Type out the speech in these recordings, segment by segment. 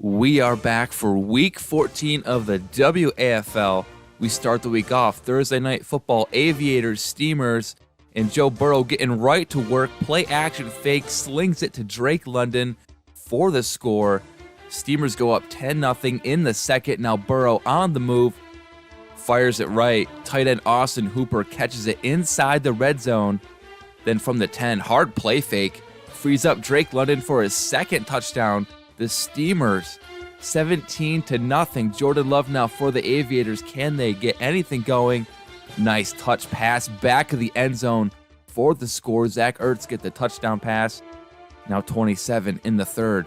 We are back for week 14 of the WAFL. We start the week off Thursday night football, Aviators, Steamers, and Joe Burrow getting right to work. Play action fake, slings it to Drake London for the score. Steamers go up 10-0 in the second. Now Burrow on the move, fires it right. Tight end Austin Hooper catches it inside the red zone. Then from the 10, hard play fake, frees up Drake London for his second touchdown. The Steamers, 17-0. Jordan Love now for the Aviators. Can they get anything going? Nice touch pass back of the end zone for the score. Zach Ertz get the touchdown pass. Now 27 in the third.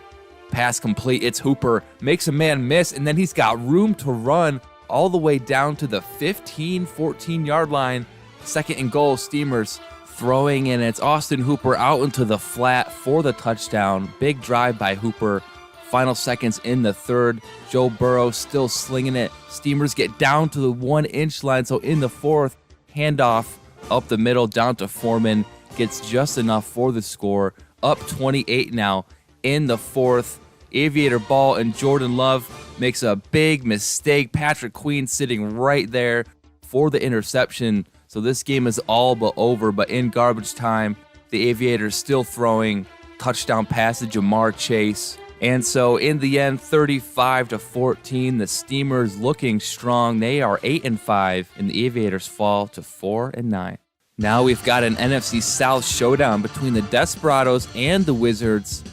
Pass complete. It's Hooper. Makes a man miss, and then he's got room to run all the way down to the 14-yard line. Second and goal, Steamers throwing, and it's Austin Hooper out into the flat for the touchdown. Big drive by Hooper. Final seconds in the third. Joe Burrow still slinging it. Steamers get down to the 1-inch line. So in the fourth, handoff up the middle down to Foreman. Gets just enough for the score. Up 28 now in the fourth. Aviator ball, and Jordan Love makes a big mistake. Patrick Queen sitting right there for the interception. So this game is all but over. But in garbage time, the Aviators still throwing. Touchdown pass to Jamar Chase. And so in the end, 35-14, the Steamers looking strong. They are 8-5, and the Aviators fall to 4-9. Now we've got an NFC South showdown between the Desperados and the Wizards.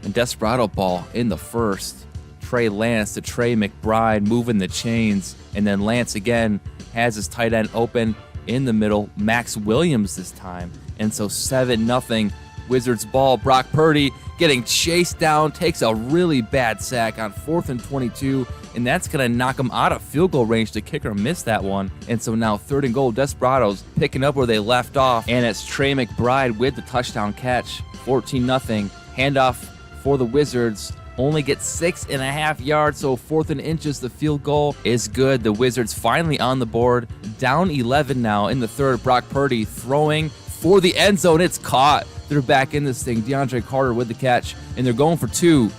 And Desperado ball in the first. Trey Lance to Trey McBride moving the chains. And then Lance again has his tight end open in the middle. Max Williams this time. And so 7-0. Wizards ball. Brock Purdy getting chased down, takes a really bad sack on 4th and 22, and that's going to knock him out of field goal range. The kicker missed that one. And so now 3rd and goal, Desperados picking up where they left off, and it's Trey McBride with the touchdown catch. 14-0. Handoff for the Wizards. Only get 6.5 yards, so 4th and inches. The field goal is good. The Wizards finally on the board. Down 11 now in the third. Brock Purdy throwing for the end zone. It's caught. They're back in this thing. DeAndre Carter with the catch, and they're going for 2.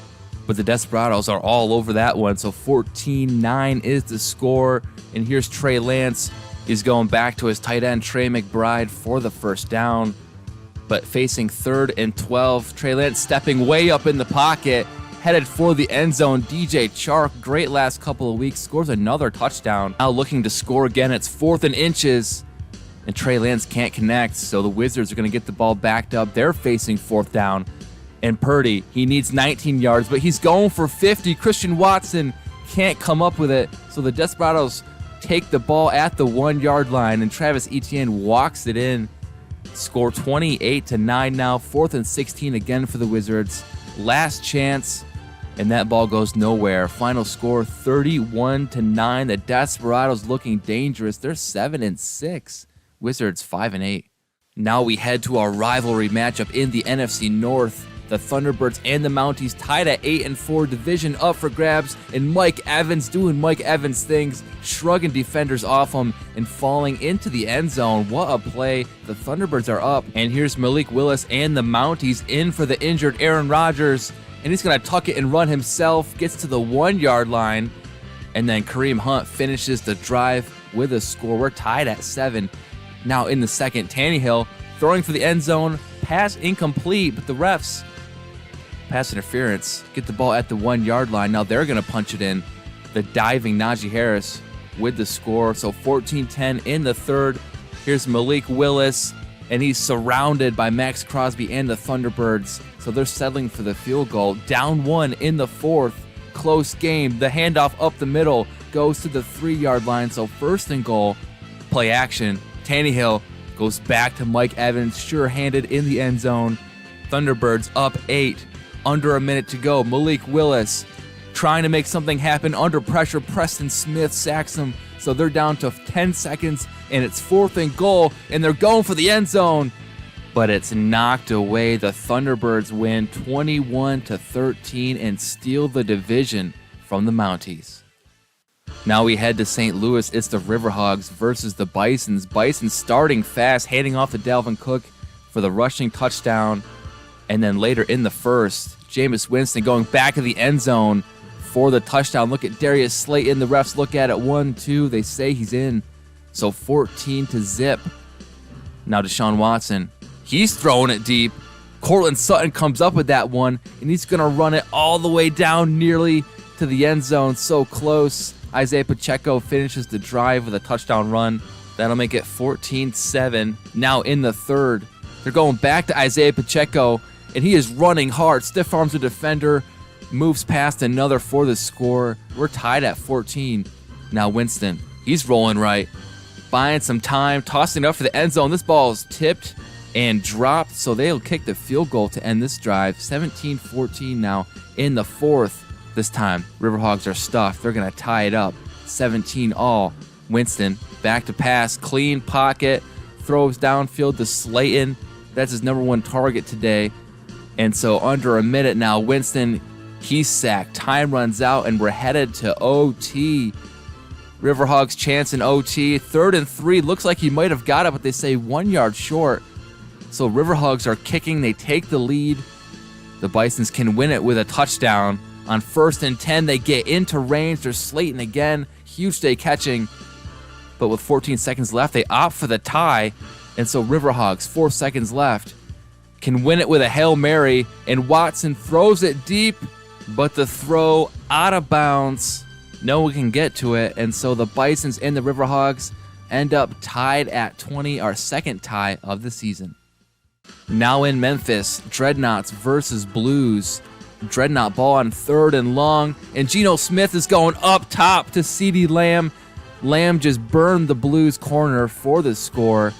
But the Desperados are all over that one, so 14-9 is the score. And here's Trey Lance. He's going back to his tight end, Trey McBride, for the first down. But facing 3rd and 12, Trey Lance stepping way up in the pocket, headed for the end zone. DJ Chark, great last couple of weeks, scores another touchdown. Now looking to score again. It's 4th and inches. And Trey Lance can't connect, so the Wizards are going to get the ball backed up. They're facing 4th down. And Purdy, he needs 19 yards, but he's going for 50. Christian Watson can't come up with it, so the Desperados take the ball at the 1-yard line, and Travis Etienne walks it in. Score 28-9 now. 4th and 16 again for the Wizards. Last chance, and that ball goes nowhere. Final score 31-9. The Desperados looking dangerous. They're 7-6. Wizards 5-8. Now we head to our rivalry matchup in the NFC North. The Thunderbirds and the Mounties tied at 8-4, division up for grabs, and Mike Evans doing Mike Evans things, shrugging defenders off him and falling into the end zone. What a play. The Thunderbirds are up, and here's Malik Willis and the Mounties in for the injured Aaron Rodgers, and he's going to tuck it and run himself, gets to the 1-yard line, and then Kareem Hunt finishes the drive with a score. We're tied at 7. Now in the second, Tannehill throwing for the end zone, pass incomplete, but the refs, pass interference, get the ball at the 1-yard line. Now they're going to punch it in. The diving Najee Harris with the score. So 14-10 in the third. Here's Malik Willis, and he's surrounded by Max Crosby and the Thunderbirds. So they're settling for the field goal. Down 1 in the fourth. Close game. The handoff up the middle goes to the 3-yard line. So 1st and goal. Play action. Tannehill goes back to Mike Evans, sure-handed in the end zone. Thunderbirds up 8, under a minute to go. Malik Willis trying to make something happen under pressure. Preston Smith sacks him, so they're down to 10 seconds, and it's 4th and goal, and they're going for the end zone. But it's knocked away. The Thunderbirds win 21-13 and steal the division from the Mounties. Now we head to St. Louis. It's the Riverhogs versus the Bisons. Bison starting fast, handing off to Dalvin Cook for the rushing touchdown. And then later in the first, Jameis Winston going back of the end zone, for the touchdown. Look at Darius Slayton. The refs look at it. 1, 2. They say he's in. So 14-0. Now Deshaun Watson. He's throwing it deep. Cortland Sutton comes up with that one, and he's going to run it all the way down nearly to the end zone. So close. Isaiah Pacheco finishes the drive with a touchdown run. That'll make it 14-7. Now in the third, they're going back to Isaiah Pacheco, and he is running hard. Stiff arms the defender, moves past another for the score. We're tied at 14. Now Winston, he's rolling right, buying some time, tossing it up for the end zone. This ball is tipped and dropped, so they'll kick the field goal to end this drive. 17-14 now in the fourth. This time, Riverhogs are stuffed. They're going to tie it up. 17-all. Winston, back to pass, clean pocket, throws downfield to Slayton. That's his number one target today. And so under a minute now, Winston, he's sacked. Time runs out, and we're headed to OT. Riverhogs chance in OT. 3rd and 3. Looks like he might have got it, but they say 1 yard short. So Riverhogs are kicking. They take the lead. The Bisons can win it with a touchdown. On 1st and 10, they get into range. There's Slayton again. Huge day catching. But with 14 seconds left, they opt for the tie. And so Riverhogs, 4 seconds left, can win it with a Hail Mary. And Watson throws it deep, but the throw out of bounds. No one can get to it. And so the Bisons and the Riverhogs end up tied at 20, our second tie of the season. Now in Memphis, Dreadnots versus Blues. Dreadnought ball on 3rd and long, and Geno Smith is going up top to CeeDee Lamb. Lamb just burned the Blues corner for the score.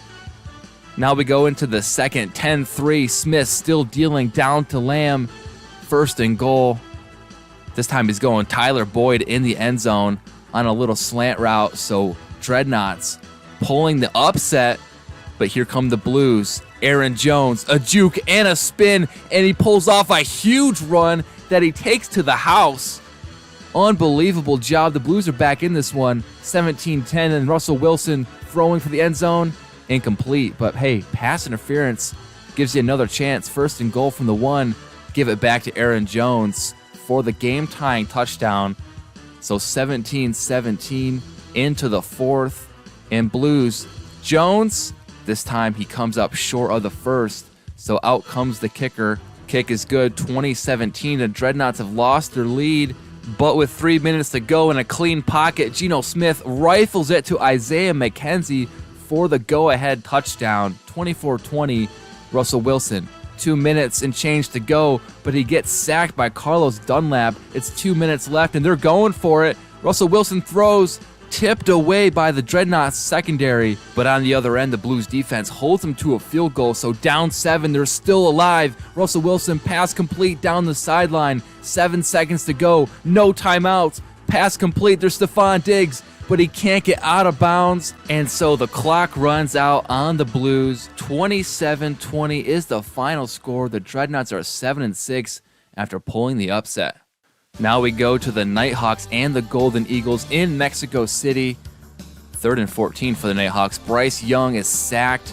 Now we go into the second, 10-3. Smith still dealing down to Lamb. 1st and goal. This time he's going Tyler Boyd in the end zone on a little slant route, so Dreadnoughts pulling the upset. But here come the Blues. Aaron Jones, a juke and a spin, and he pulls off a huge run that he takes to the house. Unbelievable job. The Blues are back in this one. 17-10, and Russell Wilson throwing for the end zone. Incomplete, but hey, pass interference gives you another chance. 1st and goal from the 1. Give it back to Aaron Jones for the game-tying touchdown. So 17-17 into the 4th. And Blues, Jones, this time he comes up short of the 1st, so out comes the kicker. Kick is good. 20-17. The Dreadnoughts have lost their lead, but with 3 minutes to go in a clean pocket, Geno Smith rifles it to Isaiah McKenzie for the go-ahead touchdown. 24-20. Russell Wilson, 2 minutes and change to go, but he gets sacked by Carlos Dunlap. It's 2 minutes left, and they're going for it. Russell Wilson throws, tipped away by the Dreadnoughts secondary, but on the other end, the Blues defense holds them to a field goal, so down 7, they're still alive. Russell Wilson, pass complete down the sideline, 7 seconds to go, no timeouts, pass complete, there's Stephon Diggs, but he can't get out of bounds, and so the clock runs out on the Blues. 27-20 is the final score. The Dreadnoughts are 7-6 after pulling the upset. Now we go to the Nighthawks and the Golden Eagles in Mexico City. 3rd and 14 for the Nighthawks. Bryce Young is sacked.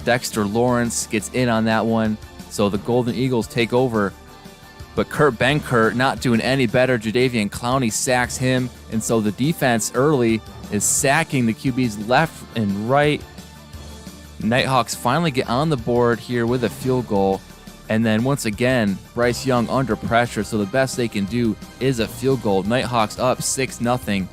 Dexter Lawrence gets in on that one. So the Golden Eagles take over. But Kurt Benkert not doing any better. Jadeveon Clowney sacks him. And so the defense early is sacking the QBs left and right. Nighthawks finally get on the board here with a field goal. And then once again, Bryce Young under pressure, so the best they can do is a field goal. Nighthawks up 6-0.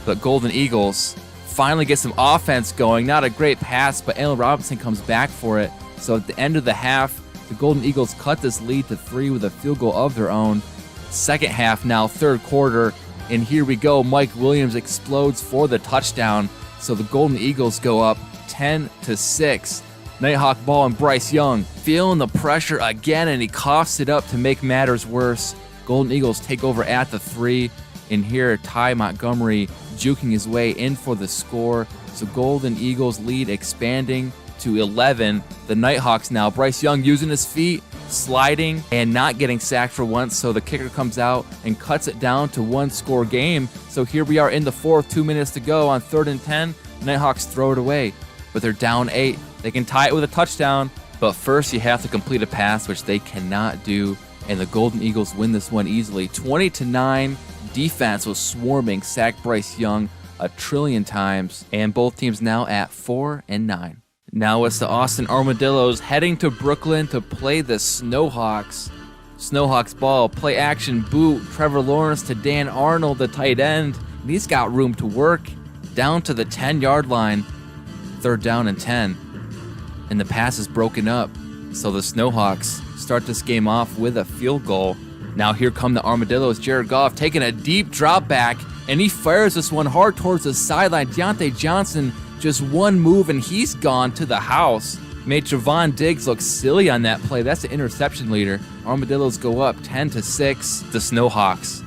But Golden Eagles finally get some offense going. Not a great pass, but Allen Robinson comes back for it. So at the end of the half, the Golden Eagles cut this lead to 3 with a field goal of their own. Second half now, 3rd quarter. And here we go. Mike Williams explodes for the touchdown. So the Golden Eagles go up 10-6. Nighthawk ball and Bryce Young feeling the pressure again, and he coughs it up to make matters worse. Golden Eagles take over at the 3, and here Ty Montgomery juking his way in for the score. So Golden Eagles lead expanding to 11. The Nighthawks now, Bryce Young using his feet, sliding, and not getting sacked for once, so the kicker comes out and cuts it down to 1-score game. So here we are in the 4th, 2 minutes to go on 3rd and 10. Nighthawks throw it away, but they're down 8. They can tie it with a touchdown, but first you have to complete a pass, which they cannot do. and the Golden Eagles win this one easily. 20-9. Defense was swarming, sacked Bryce Young a trillion times, and both teams now at 4-9. Now it's the Austin Armadillos heading to Brooklyn to play the Snowhawks. Snowhawks ball, play action boot, Trevor Lawrence to Dan Arnold, the tight end. He's got room to work, down to the 10-yard line, 3rd down and 10. And the pass is broken up, so the Snowhawks start this game off with a field goal. Now here come the Armadillos. Jared Goff taking a deep drop back, and he fires this one hard towards the sideline. Deontay Johnson, just one move, and he's gone to the house. Made Trevon Diggs look silly on that play. That's the interception leader. Armadillos go up 10-6. The Snowhawks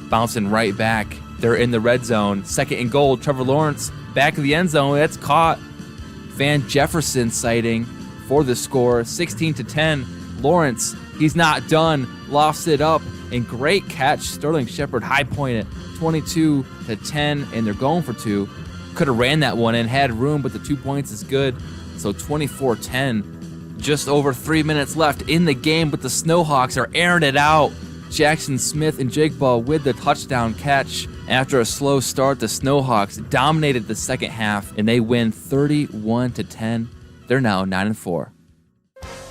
bouncing right back. They're in the red zone. 2nd and goal. Trevor Lawrence back of the end zone. That's caught. Van Jefferson sighting for the score. 16-10. Lawrence, he's not done. Lofts it up, and great catch. Sterling Shepard high point it. 22-10, and they're going for 2. Could have ran that one in, had room, but the 2 points is good. So 24-10. Just over 3 minutes left in the game, but the Snowhawks are airing it out. Jackson Smith and Jake Ball with the touchdown catch. After a slow start, the Snowhawks dominated the second half, and they win 31-10. They're now 9-4.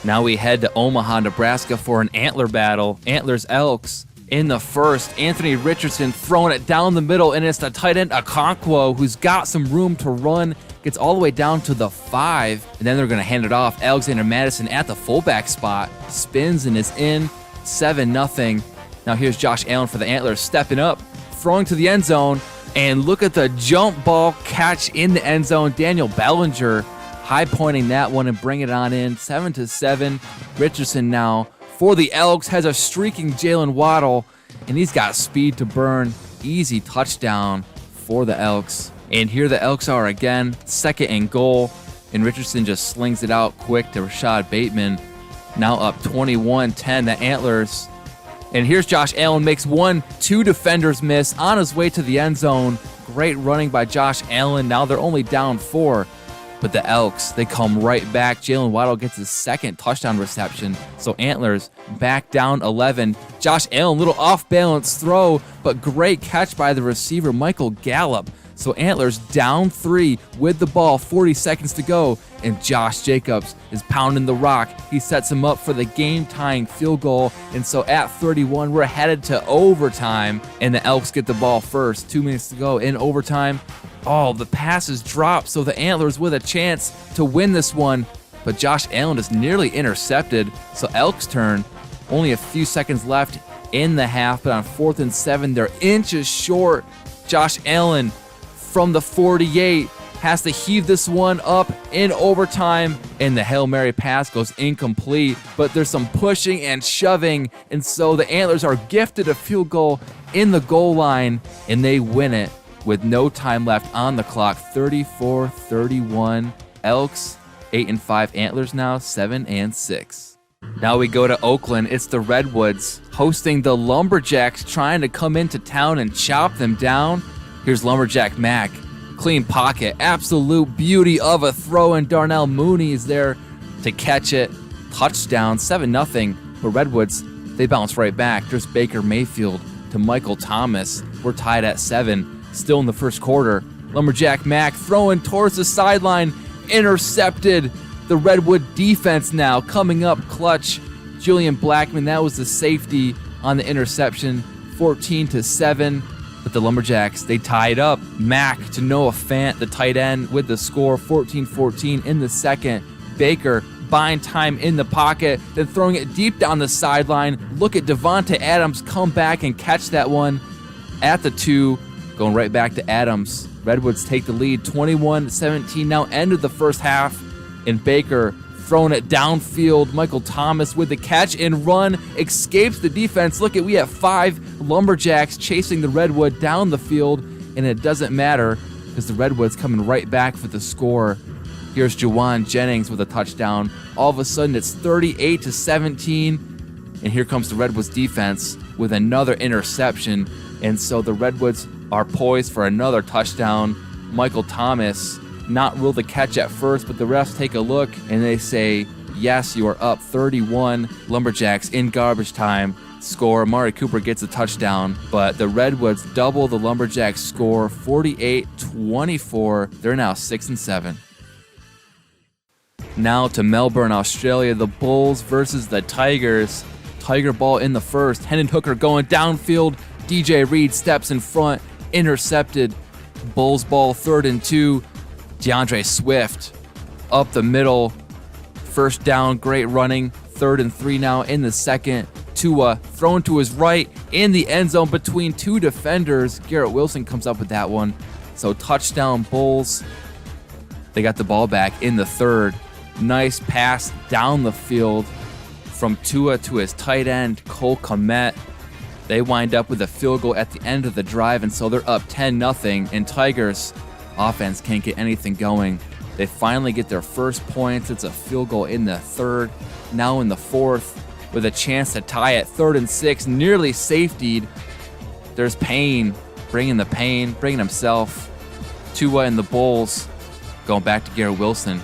Now we head to Omaha, Nebraska for an antler battle. Antlers Elks. In the first, Anthony Richardson throwing it down the middle, and it's the tight end Okonkwo who's got some room to run. Gets all the way down to the 5, and then they're going to hand it off. Alexander Madison at the fullback spot. Spins and is in. 7-0. Now here's Josh Allen for the Antlers stepping up, throwing to the end zone, and look at the jump ball catch in the end zone. Daniel Bellinger high pointing that one and bring it on in. 7-7. Richardson now for the Elks has a streaking Jalen Waddle, and he's got speed to burn. Easy touchdown for the Elks. And here the Elks are again, 2nd and goal, and Richardson just slings it out quick to Rashad Bateman. Now up 21-10, the Antlers. And here's Josh Allen, makes 2 defenders miss on his way to the end zone. Great running by Josh Allen. Now they're only down 4. But the Elks, they come right back. Jalen Waddle gets his 2nd touchdown reception. So Antlers back down 11. Josh Allen, little off-balance throw, but great catch by the receiver, Michael Gallup. So Antlers down 3 with the ball, 40 seconds to go, and Josh Jacobs is pounding the rock. He sets him up for the game-tying field goal, and so at 31, we're headed to overtime, and the Elks get the ball first. 2 minutes to go in overtime. Oh, the passes drop, so the Antlers with a chance to win this one, but Josh Allen is nearly intercepted, so Elks turn. Only a few seconds left in the half, but on 4th and 7, they're inches short. Josh Allen from the 48 has to heave this one up in overtime, and the Hail Mary pass goes incomplete, but there's some pushing and shoving, and so the Antlers are gifted a field goal in the goal line, and they win it with no time left on the clock. 34-31. Elks 8-5. Antlers now 7-6. Now we go to Oakland. It's the Redwoods hosting the Lumberjacks, trying to come into town and chop them down. Here's Lumberjack Mac. Clean pocket. Absolute beauty of a throw, and Darnell Mooney is there to catch it. Touchdown. 7-0. But Redwoods, they bounce right back. There's Baker Mayfield to Michael Thomas. We're tied at 7. Still in the first quarter. Lumberjack Mac throwing towards the sideline. Intercepted. The Redwood defense now coming up clutch. Julian Blackman, that was the safety on the interception. 14-7. But the Lumberjacks, they tied up. Mac to Noah Fant, the tight end, with the score. 14-14 in the second. Baker buying time in the pocket, then throwing it deep down the sideline. Look at Devontae Adams come back and catch that one at the 2. Going right back to Adams. Redwoods take the lead 21-17. Now end of the first half. And Baker throwing it downfield. Michael Thomas with the catch and run. Escapes the defense. Look at, we have 5 Lumberjacks chasing the Redwood down the field. And it doesn't matter because the Redwoods coming right back for the score. Here's Juwan Jennings with a touchdown. All of a sudden it's 38-17. And here comes the Redwoods defense with another interception. And so the Redwoods are poised for another touchdown. Michael Thomas not ruled the catch at first, but the refs take a look and they say Yes, you are up 31. Lumberjacks in garbage time score. Mari Cooper gets a touchdown, but the Redwoods double the Lumberjacks score 48-24. They're now 6-7. Now to Melbourne, Australia, the Bulls versus the Tigers. Tiger ball in the first. Hendon Hooker going downfield. DJ Reed steps in front, intercepted. Bulls ball 3rd and 2. DeAndre Swift up the middle. First down, great running. 3rd and 3 now in the second. Tua thrown to his right in the end zone between 2 defenders. Garrett Wilson comes up with that one. So touchdown Bulls. They got the ball back in the 3rd. Nice pass down the field from Tua to his tight end, Cole Kmet. They wind up with a field goal at the end of the drive, and so they're up 10-0. And Tigers offense can't get anything going. They finally get their first points. It's a field goal in the 3rd. Now in the 4th, with a chance to tie at 3rd and 6, nearly safetied. There's Payne, bringing himself. Tua and the Bulls going back to Garrett Wilson.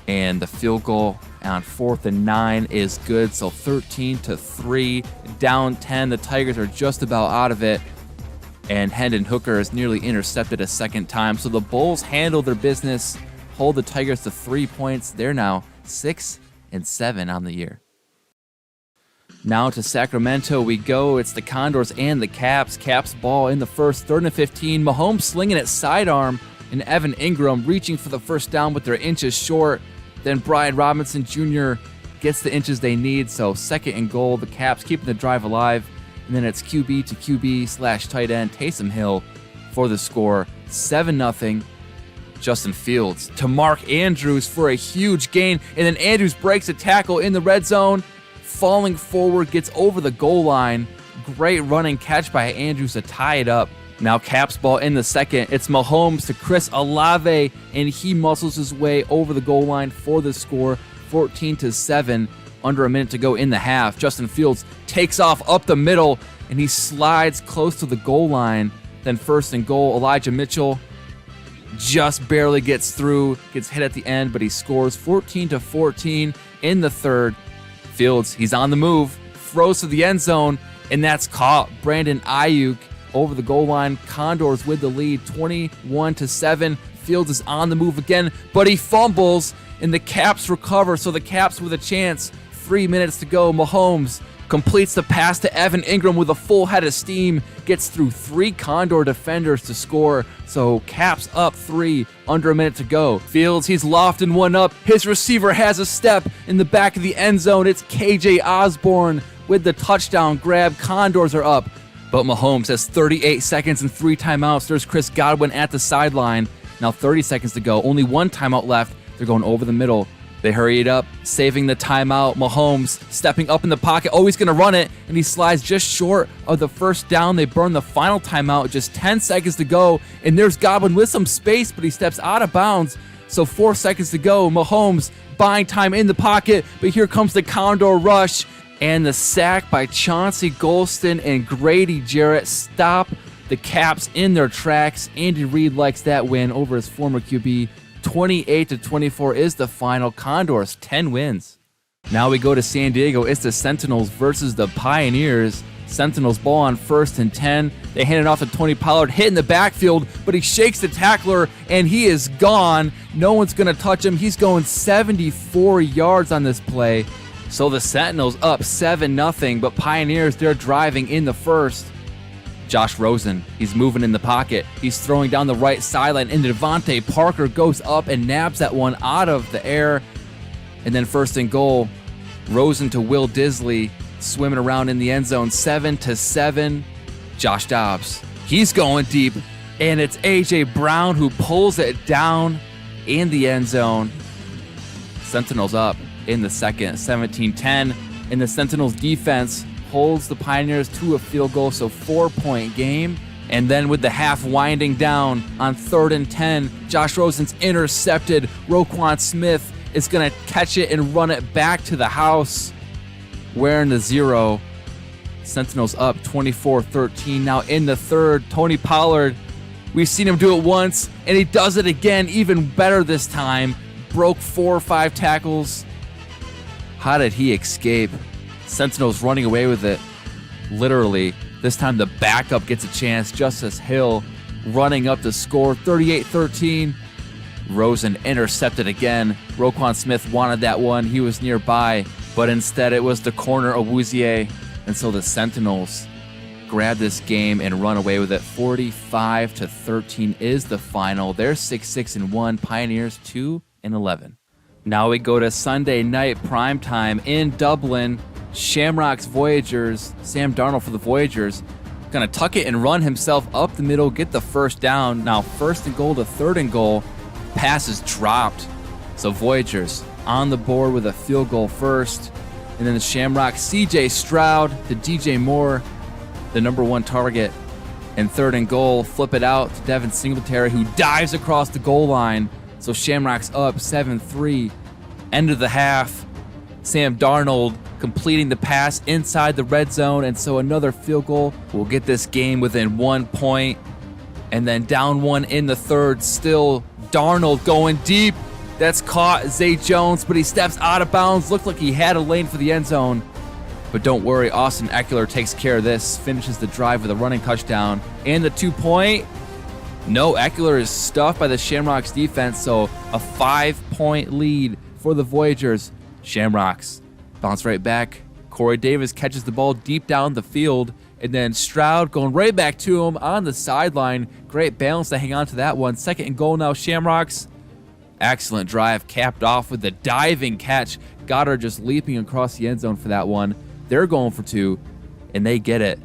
And the field goal on 4th and 9 is good. So 13-3, down 10. The Tigers are just about out of it. And Hendon Hooker is nearly intercepted a second time. So the Bulls handle their business, hold the Tigers to 3 points. They're now 6-7 on the year. Now to Sacramento we go. It's the Condors and the Caps. Caps ball in the first, 3rd and 15. Mahomes slinging it sidearm, and Evan Ingram reaching for the first down, but they're inches short. Then Brian Robinson Jr. gets the inches they need, so 2nd and goal. The Caps keeping the drive alive. And then it's QB to QB / tight end Taysom Hill for the score. 7-0. Justin Fields to Mark Andrews for a huge gain. And then Andrews breaks a tackle in the red zone. Falling forward, gets over the goal line. Great running catch by Andrews to tie it up. Now Caps ball in the second. It's Mahomes to Chris Olave, and he muscles his way over the goal line for the score. 14-7. Under a minute to go in the half. Justin Fields takes off up the middle, and he slides close to the goal line. Then 1st and goal, Elijah Mitchell just barely gets through, gets hit at the end, but he scores 14-14 in the 3rd. Fields, he's on the move, throws to the end zone, and that's caught. Brandon Ayuk over the goal line. Condors with the lead, 21-7. Fields is on the move again, but he fumbles, and the Caps recover, so the Caps with a chance. 3 minutes to go. Mahomes completes the pass to Evan Ingram with a full head of steam, gets through 3 Condor defenders to score, so Caps up 3, under a minute to go. Fields, he's lofting one up. His receiver has a step in the back of the end zone. It's KJ Osborne with the touchdown grab. Condors are up, but Mahomes has 38 seconds and 3 timeouts. There's Chris Godwin at the sideline. Now 30 seconds to go. Only 1 timeout left. They're going over the middle. They hurry it up, saving the timeout. Mahomes stepping up in the pocket. Oh, he's going to run it, and he slides just short of the first down. They burn the final timeout. Just 10 seconds to go, and there's Godwin with some space, but he steps out of bounds. So 4 seconds to go. Mahomes buying time in the pocket, but here comes the Condor rush, and the sack by Chauncey Golston and Grady Jarrett stop the Caps in their tracks. Andy Reid likes that win over his former QB. 28-24 is the final. Condors 10 wins. Now we go to San Diego. It's the Sentinels versus the Pioneers. Sentinels ball on 1st and 10. They hand it off to Tony Pollard, hit in the backfield, but he shakes the tackler and he is gone. No one's going to touch him. He's going 74 yards on this play. So the Sentinels up 7-0, but Pioneers, they're driving in the first. Josh Rosen, he's moving in the pocket. He's throwing down the right sideline, and Devontae Parker goes up and nabs that one out of the air. And then 1st and goal, Rosen to Will Disley, swimming around in the end zone, 7-7. Josh Dobbs, he's going deep, and it's A.J. Brown who pulls it down in the end zone. Sentinels up in the second, 17-10, and the Sentinels defense holds the Pioneers to a field goal, so 4-point game. And then with the half winding down on 3rd and 10, Josh Rosen's intercepted. Roquan Smith is going to catch it and run it back to the house, wearing the 0. Sentinels up 24-13. Now in the 3rd, Tony Pollard, we've seen him do it once, and he does it again, even better this time. Broke 4 or 5 tackles How did he escape? Sentinels running away with it. Literally. This time the backup gets a chance. Justice Hill running up to score 38-13. Rosen intercepted again. Roquan Smith wanted that one. He was nearby, but instead it was the corner of Awuzie. And so the Sentinels grab this game and run away with it. 45-13 is the final. They're 6-1. Pioneers 2-11. Now we go to Sunday night primetime in Dublin. Shamrocks Voyagers. Sam Darnold for the Voyagers. Gonna tuck it and run himself up the middle, get the first down. Now 1st and goal to 3rd and goal. Pass is dropped. So Voyagers on the board with a field goal first. And then the Shamrocks, CJ Stroud to DJ Moore, the number 1 target. And 3rd and goal, flip it out to Devin Singletary, who dives across the goal line. So Shamrocks up 7-3. End of the half. Sam Darnold completing the pass inside the red zone. And so another field goal will get this game within 1 point. And then down 1 in the 3rd. Still Darnold going deep. That's caught Zay Jones, but he steps out of bounds. Looked like he had a lane for the end zone. But don't worry, Austin Eckler takes care of this. Finishes the drive with a running touchdown. And the 2-point. No, Eckler is stuffed by the Shamrocks defense, so a 5-point lead for the Voyagers. Shamrocks bounce right back. Corey Davis catches the ball deep down the field, and then Stroud going right back to him on the sideline. Great balance to hang on to that one. 2nd and goal now, Shamrocks. Excellent drive, capped off with the diving catch. Goddard just leaping across the end zone for that one. They're going for 2, and they get it.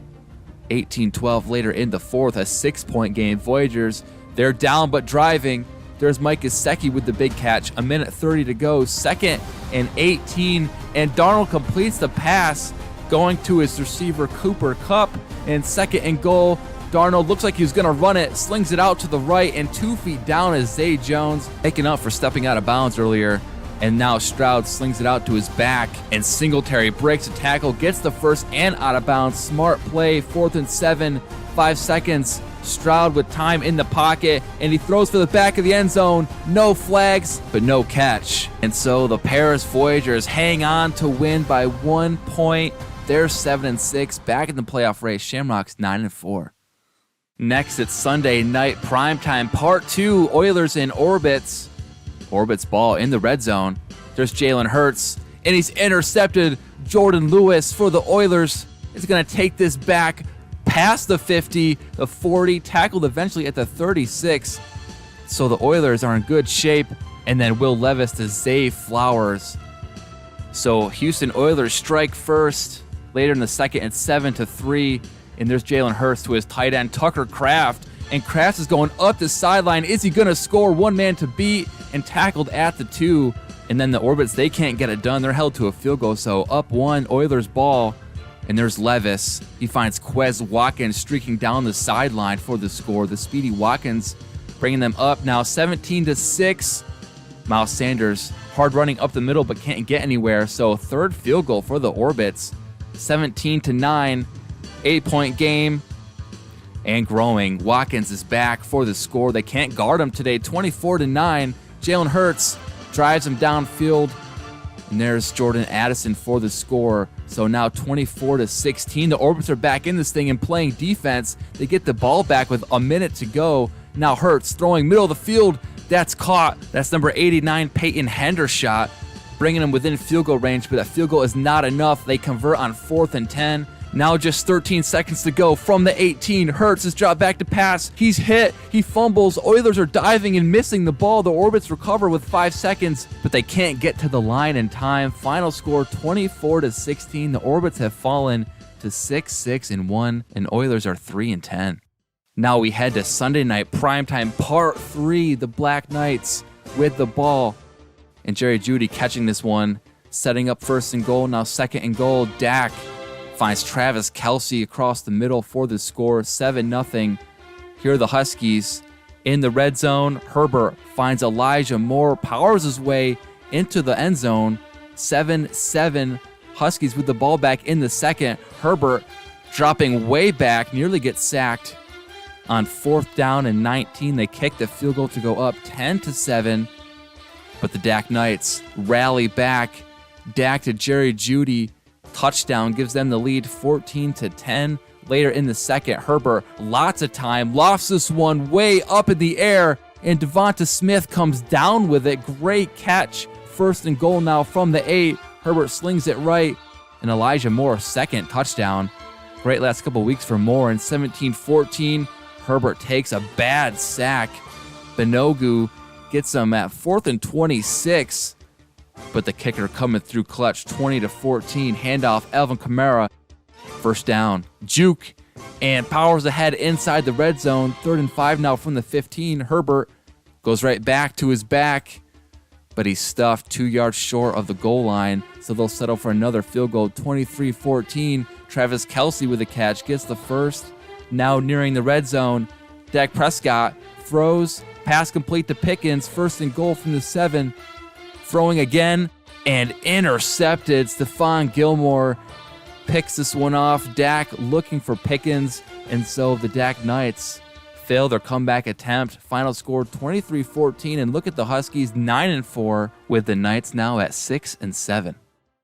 18-12 later in the 4th, a 6-point game. Voyagers, they're down but driving. There's Mike Gesicki with the big catch. 1:30 to go. 2nd and 18, and Darnold completes the pass, going to his receiver Cooper Kupp. And 2nd and goal. Darnold looks like he was going to run it, slings it out to the right, and 2 feet down is Zay Jones, taken up for stepping out of bounds earlier. And now Stroud slings it out to his back, and Singletary breaks a tackle, gets the first and out of bounds. Smart play, 4th and 7, 5 seconds. Stroud with time in the pocket, and he throws for the back of the end zone. No flags, but no catch. And so the Paris Voyagers hang on to win by 1 point. They're 7-6, back in the playoff race. Shamrocks 9-4. Next, it's Sunday night primetime, part 2, Oilers and Orbits. Orbits ball in the red zone. There's Jalen Hurts, and he's intercepted. Jordan Lewis for the Oilers is going to take this back past the 50, the 40, tackled eventually at the 36. So the Oilers are in good shape. And then Will Levis to Zay Flowers. So Houston Oilers strike first. Later in the 2nd, it's 7-3. And there's Jalen Hurts to his tight end, Tucker Kraft. And Kraft is going up the sideline. Is he going to score? 1 man to beat, and tackled at the 2. And then the Orbits, they can't get it done. They're held to a field goal. So up 1, Oilers ball. And there's Levis. He finds Quez Watkins streaking down the sideline for the score. The speedy Watkins bringing them up now 17-6. Miles Sanders hard running up the middle but can't get anywhere. So 3rd field goal for the Orbits. 17-9. 8-point game. And growing. Watkins is back for the score. They can't guard him today. 24-9. Jalen Hurts drives him downfield. And there's Jordan Addison for the score. So now 24-16. The Orbits are back in this thing and playing defense. They get the ball back with a minute to go. Now Hurts throwing middle of the field. That's caught. That's number 89, Peyton Hendershot, bringing him within field goal range, but that field goal is not enough. They convert on 4th and 10. Now just 13 seconds to go from the 18. Hurts is dropped back to pass. He's hit. He fumbles. Oilers are diving and missing the ball. The Orbits recover with 5 seconds, but they can't get to the line in time. Final score 24-16. The Orbits have fallen to 6-1, and Oilers are 3-10. Now we head to Sunday night primetime part 3. The Black Knights with the ball, and Jerry Jeudy catching this one, setting up 1st and goal. Now 2nd and goal. Dak finds Travis Kelce across the middle for the score, 7-0. Here are the Huskies in the red zone. Herbert finds Elijah Moore, powers his way into the end zone, 7-7. Huskies with the ball back in the 2nd. Herbert dropping way back, nearly gets sacked. On 4th down and 19, they kick the field goal to go up 10-7. But the Dak Knights rally back. Dak to Jerry Jeudy. Touchdown gives them the lead 14-10. Later in the second, Herbert, lots of time, lofts this one way up in the air, and Devonta Smith comes down with it. Great catch. 1st and goal now from the 8. Herbert slings it right, and Elijah Moore, second touchdown. Great last couple weeks for Moore. In 17-14, Herbert takes a bad sack. Benogu gets him at 4th and 26, but the kicker coming through clutch. 20-14, handoff, Alvin Kamara. 1st down, juke, and powers ahead inside the red zone. 3rd and 5 now from the 15. Herbert goes right back to his back, but he's stuffed 2 yards short of the goal line, so they'll settle for another field goal. 23-14, Travis Kelce with a catch, gets the first. Now nearing the red zone, Dak Prescott throws, pass complete to Pickens. 1st and goal from the 7. Throwing again, and intercepted. Stephon Gilmore picks this one off. Dak looking for Pickens, and so the Dak Knights fail their comeback attempt. Final score 23-14, and look at the Huskies 9-4, with the Knights now at 6-7.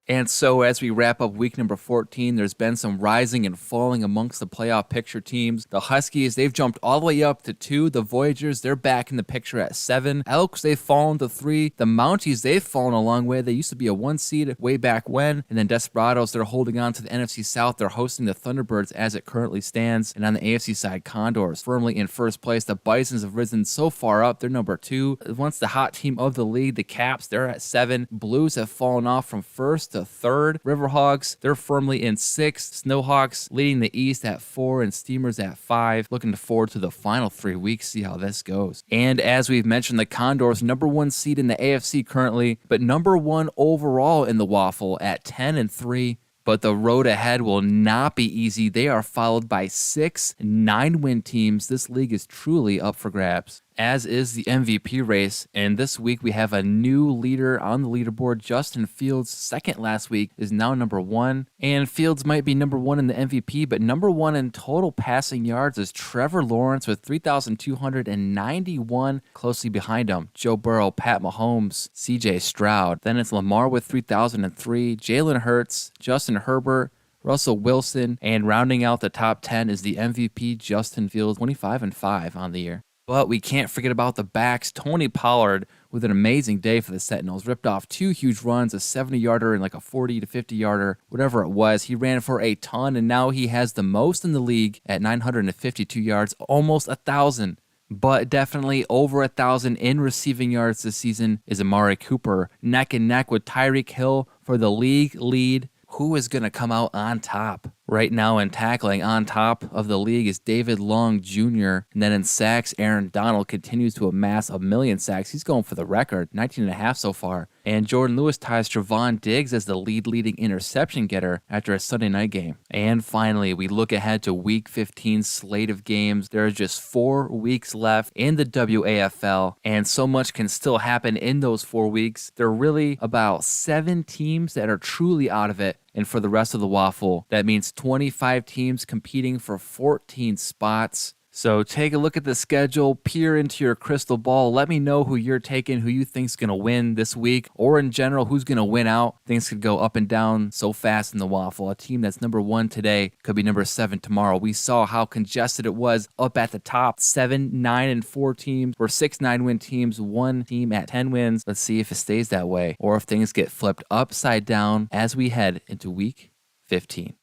And so as we wrap up week number 14, there's been some rising and falling amongst the playoff picture teams. The Huskies, they've jumped all the way up to 2. The Voyagers, they're back in the picture at 7. Elks, they've fallen to 3. The Mounties, they've fallen a long way. They used to be a 1 seed way back when. And then Desperados, they're holding on to the NFC South. They're hosting the Thunderbirds as it currently stands. And on the AFC side, Condors firmly in first place. The Bisons have risen so far up. They're number 2. Once the hot team of the league, the Caps, they're at 7. Blues have fallen off from 1st to 3rd. River Hogs, they're firmly in 6th. Snowhawks leading the East at 4, and Steamers at 5. Looking forward to the final 3 weeks, see how this goes. And as we've mentioned, the Condors, number 1 seed in the AFC currently, but number 1 overall in the WAFL at 10-3. But the road ahead will not be easy. They are followed by 6 9-win teams. This league is truly up for grabs, as is the MVP race. And this week we have a new leader on the leaderboard. Justin Fields, second last week, is now number 1. And Fields might be number 1 in the MVP, but number 1 in total passing yards is Trevor Lawrence with 3,291. Closely behind him, Joe Burrow, Pat Mahomes, CJ Stroud. Then it's Lamar with 3,003, Jalen Hurts, Justin Herbert, Russell Wilson, and rounding out the top 10 is the MVP Justin Fields, 25-5 on the year. But we can't forget about the backs. Tony Pollard with an amazing day for the Sentinels. Ripped off 2 huge runs, a 70-yarder and like a 40 to 50-yarder, whatever it was. He ran for a ton, and now he has the most in the league at 952 yards, almost 1,000. But definitely over 1,000 in receiving yards this season is Amari Cooper, neck and neck with Tyreek Hill for the league lead. Who is going to come out on top? Right now in tackling, on top of the league is David Long Jr. And then in sacks, Aaron Donald continues to amass 1,000,000 sacks. He's going for the record, 19.5 so far. And Jordan Lewis ties Trevon Diggs as the leading interception getter after a Sunday night game. And finally, we look ahead to Week 15 slate of games. There are just 4 weeks left in the WAFL, and so much can still happen in those 4 weeks. There are really about 7 teams that are truly out of it. And for the rest of the WAFL, that means 25 teams competing for 14 spots. So take a look at the schedule, peer into your crystal ball. Let me know who you're taking, who you think's going to win this week, or in general, who's going to win out. Things could go up and down so fast in the WAFL. A team that's number 1 today could be number 7 tomorrow. We saw how congested it was up at the top. 7, 9, and 4 teams, or 6 9-win teams, 1 team at 10 wins. Let's see if it stays that way, or if things get flipped upside down as we head into Week 15.